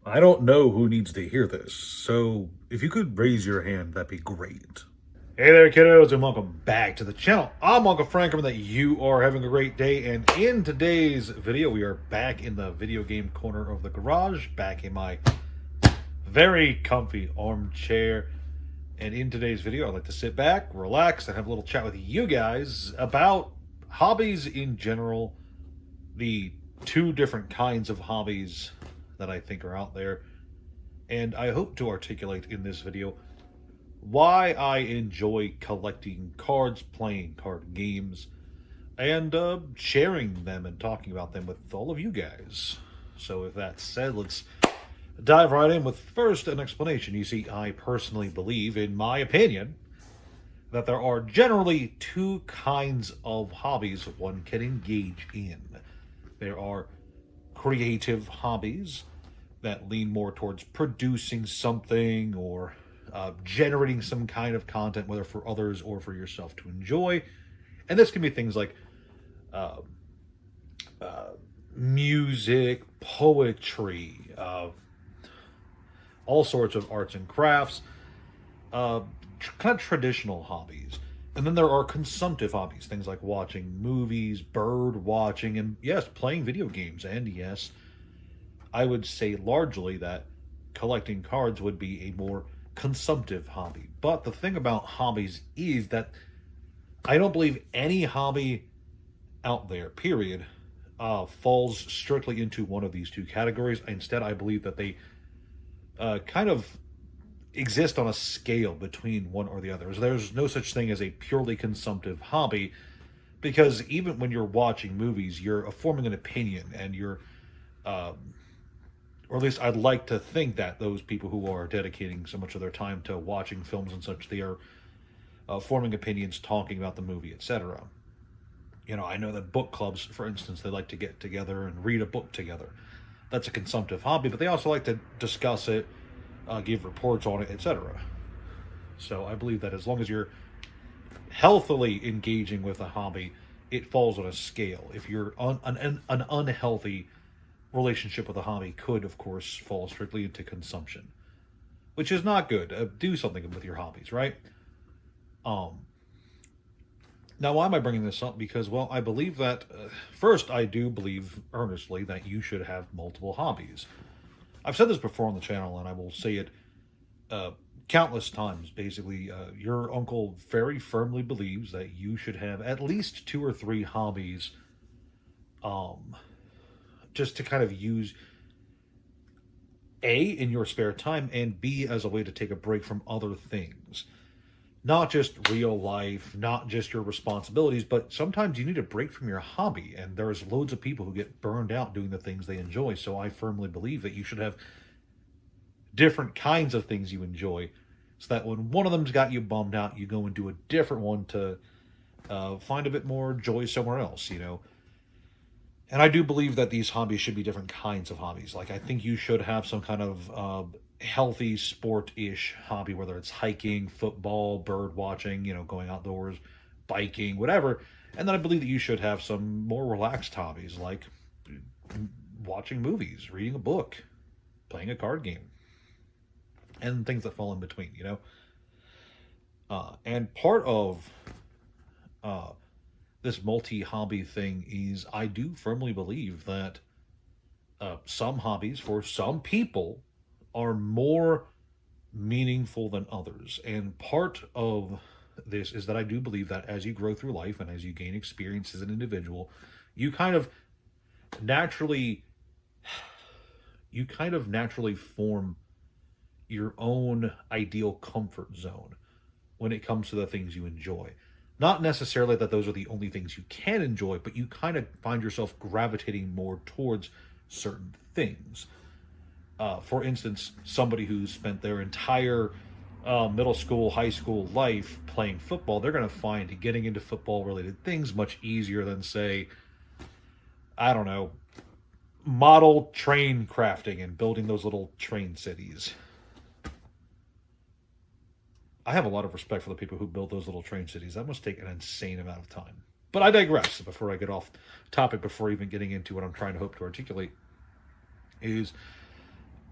I don't know who needs to hear this, so if you could raise your hand, that'd be great. Hey there, kiddos, and welcome back to the channel. I'm Uncle Frank, hoping that you are having a great day. And in today's video, we are back in the video game corner of the garage, back in my very comfy armchair. And in today's video, I'd like to sit back, relax, and have a little chat with you guys about hobbies in general, the two different kinds of hobbies that I think are out there. And I hope to articulate in this video why I enjoy collecting cards, playing card games, and sharing them and talking about them with all of you guys. So with that said, let's dive right in with first an explanation. You see, I personally believe, in my opinion, that there are generally two kinds of hobbies one can engage in. There are creative hobbies that lean more towards producing something or generating some kind of content, whether for others or for yourself to enjoy. And this can be things like uh, music, poetry, all sorts of arts and crafts, kind of traditional hobbies. And then there are consumptive hobbies, things like watching movies, bird watching, and yes, playing video games. And yes, I would say largely that collecting cards would be a more consumptive hobby. But the thing about hobbies is that I don't believe any hobby out there, period, falls strictly into one of these two categories. Instead, I believe that they kind of exist on a scale between one or the other. There's no such thing as a purely consumptive hobby, because even when you're watching movies, you're forming an opinion, and you're or at least I'd like to think that those people who are dedicating so much of their time to watching films and such, they are forming opinions, talking about the movie, etc. You know, I know that book clubs, for instance, they like to get together and read a book together. That's a consumptive hobby, but they also like to discuss it, give reports on it, etc. So I believe that as long as you're healthily engaging with a hobby, it falls on a scale. If you're an unhealthy relationship with a hobby could, of course, fall strictly into consumption, which is not good. Do something with your hobbies, right? Um, Now, why am I bringing this up? Because, well, I believe that, first, I do believe earnestly that you should have multiple hobbies. I've said this before on the channel, and I will say it countless times. Basically, your uncle very firmly believes that you should have at least two or three hobbies, um, just to kind of use A, in your spare time, and B, as a way to take a break from other things. Not just real life, not just your responsibilities, but sometimes you need a break from your hobby. And there's loads of people who get burned out doing the things they enjoy. So I firmly believe that you should have different kinds of things you enjoy, so that when one of them's got you bummed out, you go and do a different one to find a bit more joy somewhere else, you know. And I do believe that these hobbies should be different kinds of hobbies. Like, I think you should have some kind of healthy sport-ish hobby, whether it's hiking, football, bird watching, you know, going outdoors, biking, whatever. And then I believe that you should have some more relaxed hobbies, like watching movies, reading a book, playing a card game, and things that fall in between, you know. And part of uh, this multi-hobby thing is, I do firmly believe that some hobbies for some people are more meaningful than others. And part of this is that I do believe that as you grow through life and as you gain experience as an individual, you kind of naturally form your own ideal comfort zone when it comes to the things you enjoy. Not necessarily that those are the only things you can enjoy, but you kind of find yourself gravitating more towards certain things. For instance, somebody who's spent their entire middle school, high school life playing football, they're going to find getting into football related things much easier than, say, I don't know, model train crafting and building those little train cities. I have a lot of respect for the people who build those little train cities. That must take an insane amount of time. But I digress. Before I get off topic, before even getting into what I'm trying to hope to articulate, is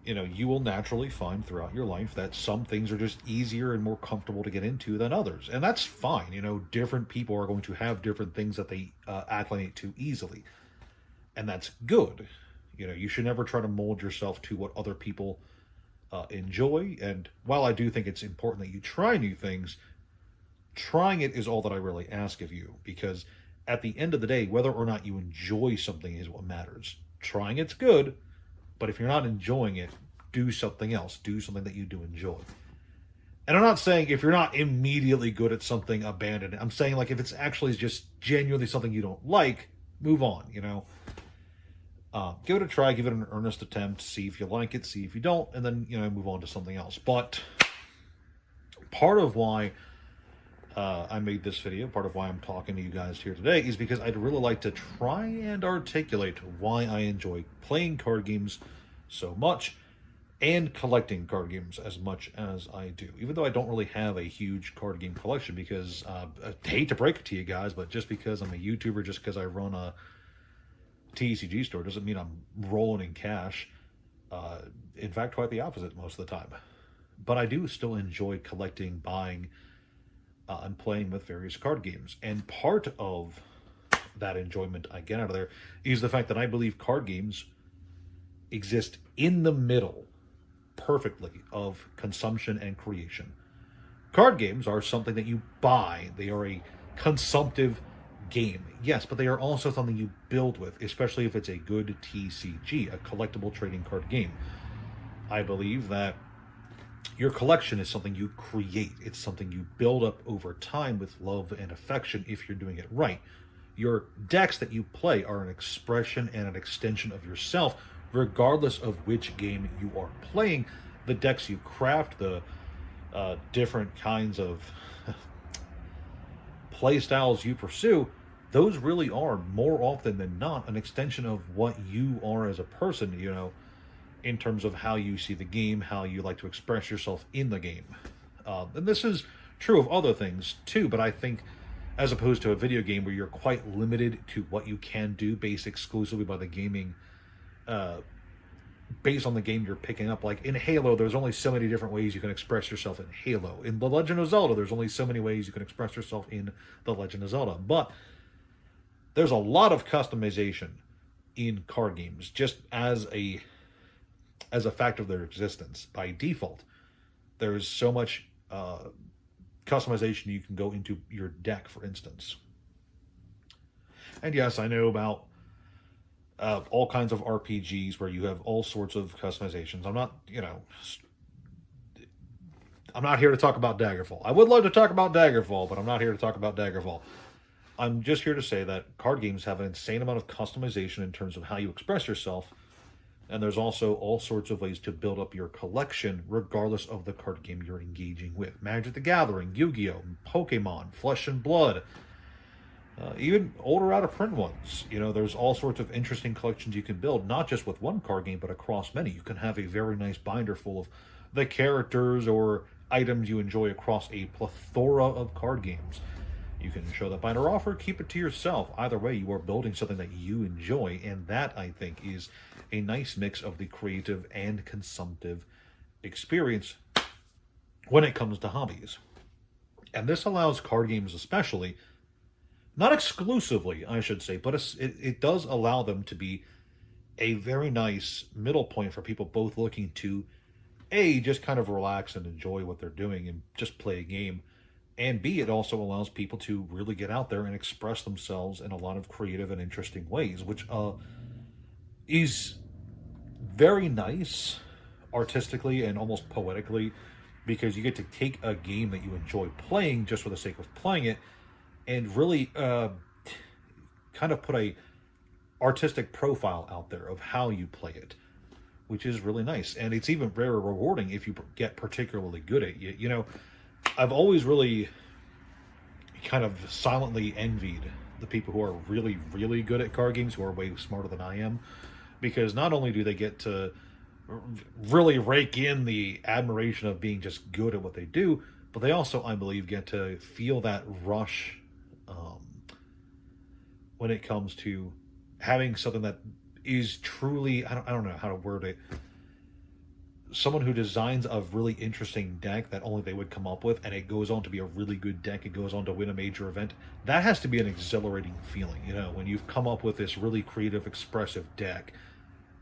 you will naturally find throughout your life that some things are just easier and more comfortable to get into than others. And that's fine. Different people are going to have different things that they acclimate to easily. And that's good. You should never try to mold yourself to what other people enjoy. And while I do think it's important that you try new things, trying it is all that I really ask of you. Because at the end of the day, whether or not you enjoy something is what matters. Trying it's good, but if you're not enjoying it, do something else. Do something that you do enjoy. And I'm not saying if you're not immediately good at something, abandon it. I'm saying like if it's actually just genuinely something you don't like, move on, Give it a try, give it an earnest attempt, see if you like it, see if you don't, and then, move on to something else. But part of why I made this video, part of why I'm talking to you guys here today, is because I'd really like to try and articulate why I enjoy playing card games so much and collecting card games as much as I do. Even though I don't really have a huge card game collection, because I hate to break it to you guys, but just because I'm a YouTuber, just because I run a TCG store, doesn't mean I'm rolling in cash. In fact, quite the opposite most of the time. But I do still enjoy collecting, buying, and playing with various card games. And part of that enjoyment I get out of there is the fact that I believe card games exist in the middle perfectly of consumption and creation. Card games are something that you buy. They are a consumptive game, yes, but they are also something you build with, especially if it's a good TCG, a collectible trading card game. I believe that your collection is something you create. It's something you build up over time with love and affection if you're doing it right. Your decks that you play are an expression and an extension of yourself, regardless of which game you are playing. The decks you craft, the different kinds of play styles you pursue, those really are more often than not an extension of what you are as a person, in terms of how you see the game, how you like to express yourself in the game. And this is true of other things too, but I think as opposed to a video game where you're quite limited to what you can do based exclusively by the gaming, based on the game you're picking up. Like in Halo, there's only so many different ways you can express yourself in Halo. In The Legend of Zelda, there's only so many ways you can express yourself in The Legend of Zelda. But there's a lot of customization in card games, just as a fact of their existence by default. There's so much customization you can go into your deck, for instance. And yes, I know about all kinds of RPGs where you have all sorts of customizations. I'm not here to talk about Daggerfall. I would love to talk about Daggerfall, but I'm not here to talk about Daggerfall. I'm just here to say that card games have an insane amount of customization in terms of how you express yourself. And there's also all sorts of ways to build up your collection, regardless of the card game you're engaging with. Magic the Gathering, Yu-Gi-Oh!, Pokemon, Flesh and Blood, even older out-of-print ones. There's all sorts of interesting collections you can build, not just with one card game, but across many. You can have a very nice binder full of the characters or items you enjoy across a plethora of card games. You can show that binder off or keep it to yourself. Either way, you are building something that you enjoy, and that, I think, is a nice mix of the creative and consumptive experience when it comes to hobbies. And this allows card games especially, not exclusively, I should say, but it does allow them to be a very nice middle point for people both looking to, A, just kind of relax and enjoy what they're doing and just play a game, and B, it also allows people to really get out there and express themselves in a lot of creative and interesting ways, which is very nice artistically and almost poetically, because you get to take a game that you enjoy playing just for the sake of playing it and really kind of put a artistic profile out there of how you play it, which is really nice. And it's even very rewarding if you get particularly good at it. I've always really kind of silently envied the people who are really, really good at card games, who are way smarter than I am, because not only do they get to really rake in the admiration of being just good at what they do, but they also, I believe, get to feel that rush when it comes to having something that is truly, I don't know how to word it, someone who designs a really interesting deck that only they would come up with, and it goes on to be a really good deck, it goes on to win a major event, that has to be an exhilarating feeling, you know, when you've come up with this really creative, expressive deck,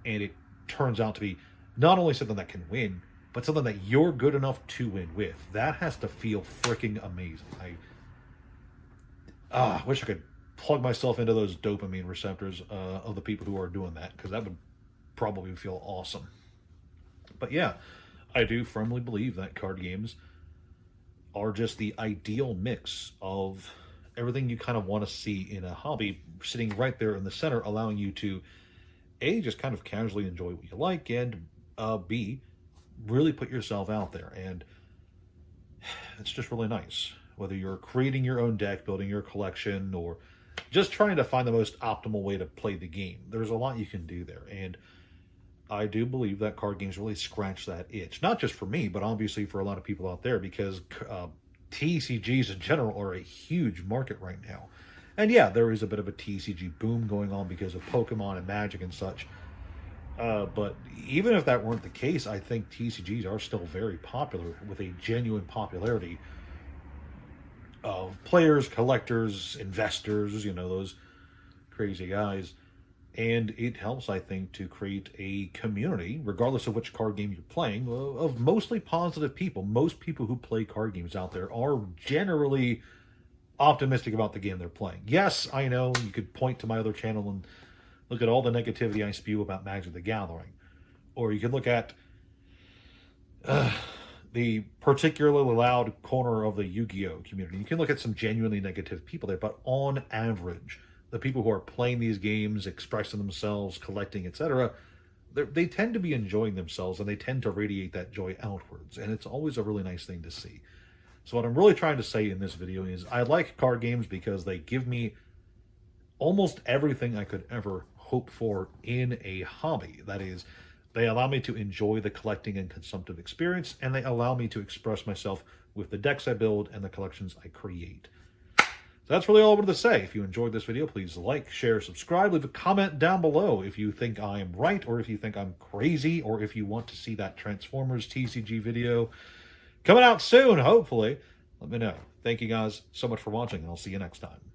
and it turns out to be not only something that can win, but something that you're good enough to win with. That has to feel freaking amazing. I wish I could plug myself into those dopamine receptors of the people who are doing that, because that would probably feel awesome. But yeah, I do firmly believe that card games are just the ideal mix of everything you kind of want to see in a hobby, sitting right there in the center, allowing you to A, just kind of casually enjoy what you like, and B, really put yourself out there. And it's just really nice. Whether you're creating your own deck, building your collection, or just trying to find the most optimal way to play the game, there's a lot you can do there. And I do believe that card games really scratch that itch. Not just for me, but obviously for a lot of people out there, because TCGs in general are a huge market right now. And yeah, there is a bit of a TCG boom going on because of Pokemon and Magic and such. But even if that weren't the case, I think TCGs are still very popular, with a genuine popularity of players, collectors, investors, you know, those crazy guys. And it helps, I think, to create a community, regardless of which card game you're playing, of mostly positive people. Most people who play card games out there are generally optimistic about the game they're playing. Yes, I know you could point to my other channel and look at all the negativity I spew about Magic the Gathering. Or you could look at the particularly loud corner of the Yu-Gi-Oh community. You can look at some genuinely negative people there, but on average, the people who are playing these games, expressing themselves, collecting, etc., they tend to be enjoying themselves, and they tend to radiate that joy outwards. And it's always a really nice thing to see. So what I'm really trying to say in this video is I like card games because they give me almost everything I could ever hope for in a hobby. That is, they allow me to enjoy the collecting and consumptive experience, and they allow me to express myself with the decks I build and the collections I create. So that's really all I wanted to say. If you enjoyed this video, please like, share, subscribe, leave a comment down below if you think I'm right, or if you think I'm crazy, or if you want to see that Transformers TCG video coming out soon, hopefully. Let me know. Thank you guys so much for watching, and I'll see you next time.